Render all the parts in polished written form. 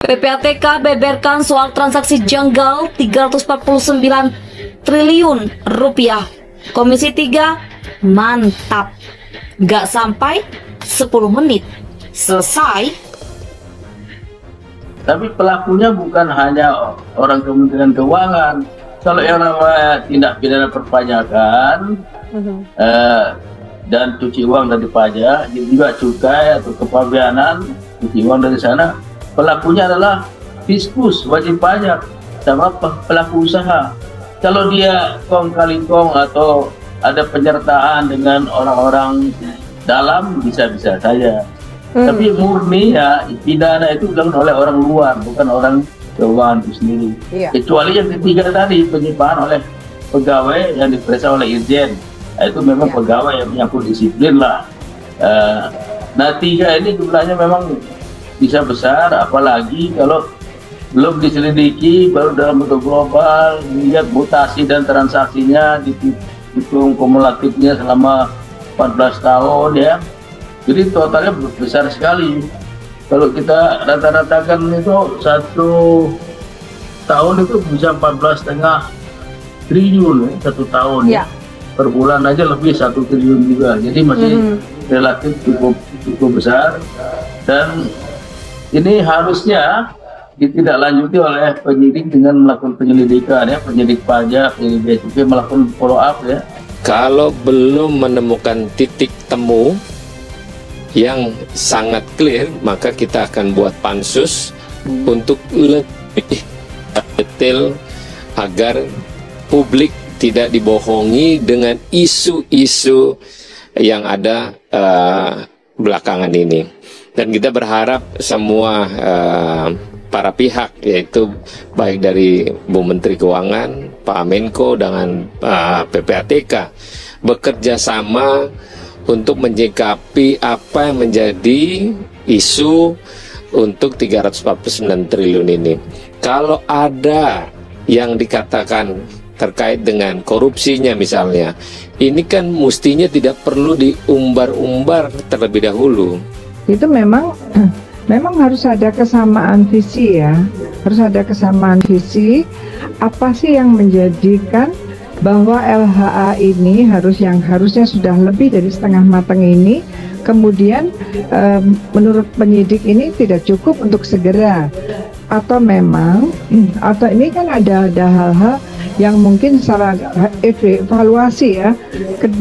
PPATK beberkan soal transaksi janggal 349 triliun rupiah. Komisi 3 mantap, gak sampai 10 menit selesai. Tapi pelakunya bukan hanya orang Kementerian Keuangan. Kalau yang namanya tindak pidana perpajakan dan cuci uang dari pajak, juga cukai atau kepabeanan, cuci uang dari sana, pelakunya adalah fiskus, wajib pajak, sama pelaku usaha. Kalau dia kong kali kong atau ada penyertaan dengan orang-orang dalam, bisa-bisa saja. Tapi murni ya pidana itu dilakukan oleh orang luar, bukan orang keuangan itu sendiri. Kecuali yang ketiga tadi, penyimpanan oleh pegawai yang diperiksa oleh Irjen. Nah, itu memang pegawai yang menyangkut disiplin lah. Nah, tiga ini jumlahnya memang bisa besar, apalagi kalau belum diselidiki, baru dalam bentuk global, lihat mutasi dan transaksinya, dihitung kumulatifnya selama 14 tahun ya. Jadi totalnya besar sekali. Kalau kita rata-ratakan itu satu tahun itu bisa 14,5 triliun ya, satu tahun ya. Per bulan aja lebih 1 triliun juga. Jadi masih relatif cukup besar. Dan ini harusnya ditindaklanjuti oleh penyidik dengan melakukan penyelidikan ya, penyidik pajak, penyidik bea cukai melakukan follow up ya. Kalau belum menemukan titik temu yang sangat clear, maka kita akan buat pansus untuk lebih detail agar publik tidak dibohongi dengan isu-isu yang ada belakangan ini. Dan kita berharap semua para pihak, yaitu baik dari Bu Menteri Keuangan, Pak Menko dengan PPATK bekerja sama untuk menyikapi apa yang menjadi isu untuk 349 triliun ini. Kalau ada yang dikatakan terkait dengan korupsinya misalnya, ini kan mestinya tidak perlu diumbar-umbar terlebih dahulu. Itu memang harus ada kesamaan visi ya, harus ada kesamaan visi. Apa sih yang menjadikan bahwa LHA ini harusnya sudah lebih dari setengah matang ini, kemudian menurut penyidik ini tidak cukup untuk segera, atau memang atau ini kan ada hal-hal yang mungkin secara evaluasi ya,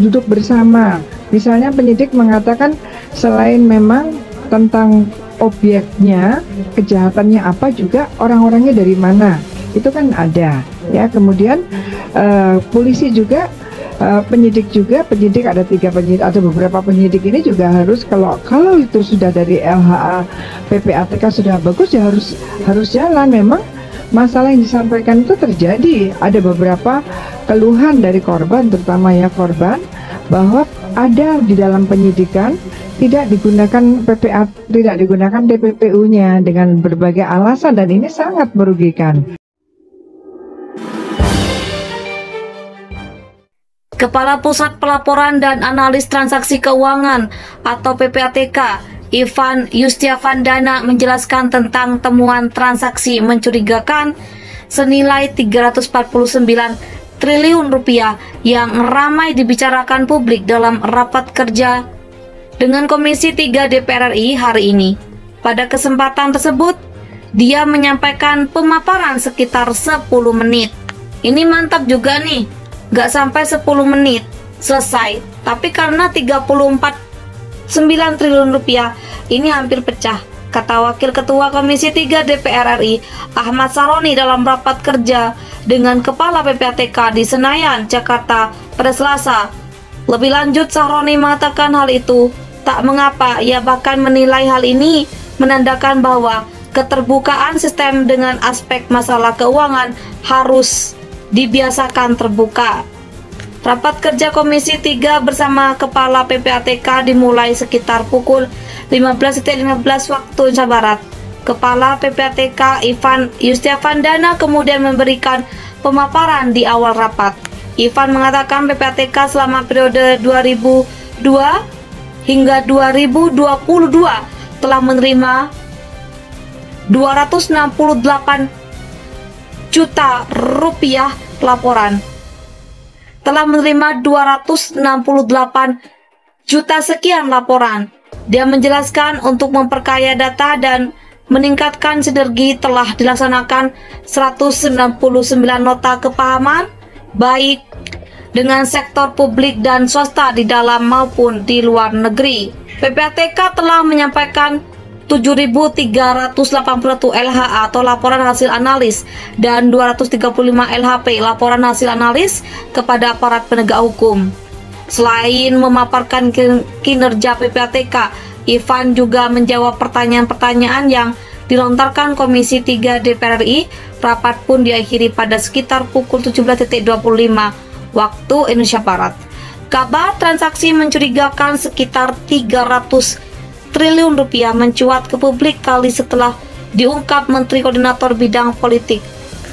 duduk bersama. Misalnya penyidik mengatakan selain memang tentang objeknya, kejahatannya apa, juga orang-orangnya dari mana, itu kan ada ya. Kemudian polisi juga, penyidik ada 3 penyidik atau beberapa penyidik ini juga harus, kalau itu sudah dari LHA PPATK sudah bagus ya harus jalan. Memang masalah yang disampaikan itu terjadi, ada beberapa keluhan dari korban, terutama ya korban, bahwa ada di dalam penyidikan tidak digunakan tidak digunakan TPPU-nya dengan berbagai alasan, dan ini sangat merugikan. Kepala Pusat Pelaporan dan Analis Transaksi Keuangan atau PPATK, Ivan Yustiavandana menjelaskan tentang temuan transaksi mencurigakan senilai 349 triliun rupiah yang ramai dibicarakan publik dalam rapat kerja dengan Komisi 3 DPR RI hari ini. Pada kesempatan tersebut, dia menyampaikan pemaparan sekitar 10 menit. Ini mantap juga nih, gak sampai 10 menit selesai. Tapi karena 34,9 triliun rupiah ini hampir pecah, kata Wakil Ketua Komisi 3 DPR RI Ahmad Saroni dalam rapat kerja dengan Kepala PPATK di Senayan, Jakarta pada Selasa. Lebih lanjut, Saroni mengatakan hal itu tak mengapa. Ia bahkan menilai hal ini menandakan bahwa keterbukaan sistem dengan aspek masalah keuangan harus dibiasakan terbuka. Rapat kerja Komisi 3 bersama Kepala PPATK dimulai sekitar pukul 15.15 waktu Indonesia Barat. Kepala PPATK Ivan Yustiavandana kemudian memberikan pemaparan di awal rapat. Ivan mengatakan PPATK selama periode 2002 hingga 2022 telah menerima 268 juta rupiah laporan. Telah menerima 268 juta sekian laporan. Dia menjelaskan untuk memperkaya data dan meningkatkan sinergi telah dilaksanakan 199 nota kepahaman baik dengan sektor publik dan swasta di dalam maupun di luar negeri. PPATK telah menyampaikan 7.381 LHA atau laporan hasil analis dan 235 LHP laporan hasil analis kepada aparat penegak hukum. Selain memaparkan kinerja PPATK, Ivan juga menjawab pertanyaan-pertanyaan yang dilontarkan Komisi 3 DPR RI. Rapat pun diakhiri pada sekitar pukul 17.25 waktu Indonesia Barat. Kabar transaksi mencurigakan sekitar 300 triliun rupiah mencuat ke publik kali setelah diungkap Menteri Koordinator Bidang Politik,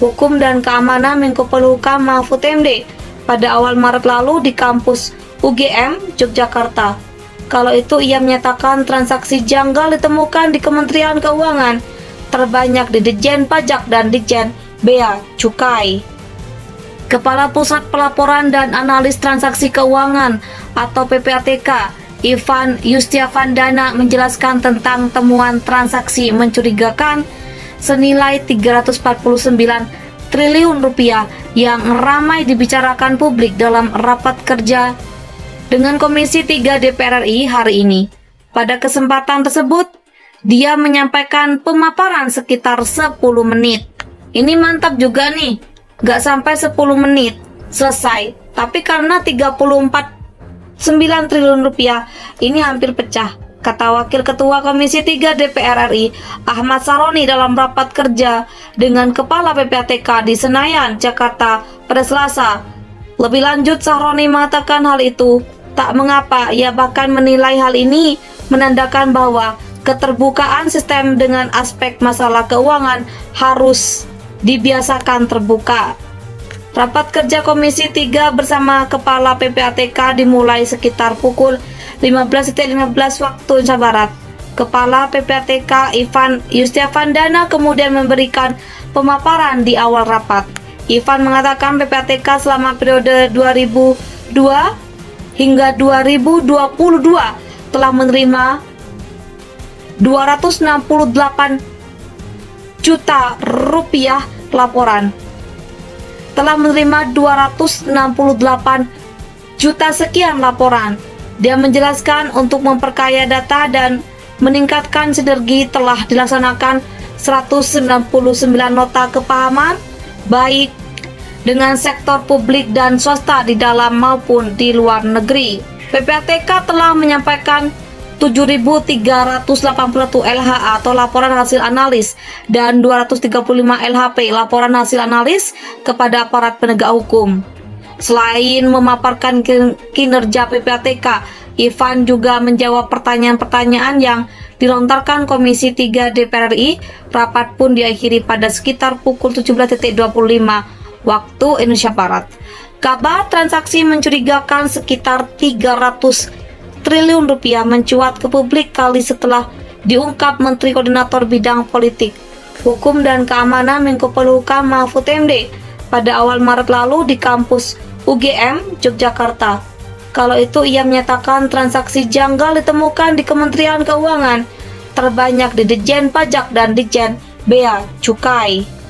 Hukum dan Keamanan Menko Polhukam Mahfud MD pada awal Maret lalu di kampus UGM Yogyakarta. Kalau itu ia menyatakan transaksi janggal ditemukan di Kementerian Keuangan, terbanyak di Ditjen Pajak dan Ditjen Bea Cukai. Kepala Pusat Pelaporan dan Analis Transaksi Keuangan atau PPATK, Ivan Yustiavandana menjelaskan tentang temuan transaksi mencurigakan senilai 349 triliun rupiah yang ramai dibicarakan publik dalam rapat kerja dengan Komisi 3 DPR RI hari ini. Pada kesempatan tersebut, dia menyampaikan pemaparan sekitar 10 menit. Ini mantap juga nih, gak sampai 10 menit selesai. Tapi karena 34,9 triliun rupiah, ini hampir pecah, kata Wakil Ketua Komisi 3 DPR RI Ahmad Saroni dalam rapat kerja dengan Kepala PPATK di Senayan, Jakarta pada Selasa. Lebih lanjut, Saroni mengatakan hal itu tak mengapa. Ia bahkan menilai hal ini menandakan bahwa keterbukaan sistem dengan aspek masalah keuangan harus dibiasakan terbuka. Rapat kerja Komisi 3 bersama Kepala PPATK dimulai sekitar pukul 15.15 waktu Indonesia Barat. Kepala PPATK Ivan Yustiavandana kemudian memberikan pemaparan di awal rapat. Ivan mengatakan PPATK selama periode 2002 hingga 2022 telah menerima 268 juta rupiah laporan. Telah menerima 268 juta sekian laporan. Dia menjelaskan untuk memperkaya data dan meningkatkan sinergi telah dilaksanakan 199 nota kepahaman baik dengan sektor publik dan swasta di dalam maupun di luar negeri. PPATK telah menyampaikan 7.381 LHA atau laporan hasil analis dan 235 LHP laporan hasil analis kepada aparat penegak hukum. Selain memaparkan kinerja PPATK, Ivan juga menjawab pertanyaan-pertanyaan yang dilontarkan Komisi 3 DPR RI. Rapat pun diakhiri pada sekitar pukul 17.25 waktu Indonesia Barat. Kabar transaksi mencurigakan sekitar 300 triliun rupiah mencuat ke publik kali setelah diungkap Menteri Koordinator Bidang Politik, Hukum dan Keamanan Menko Polhukam Mahfud MD pada awal Maret lalu di kampus UGM Yogyakarta. Kalau itu ia menyatakan transaksi janggal ditemukan di Kementerian Keuangan, terbanyak di Ditjen Pajak dan Ditjen Bea Cukai.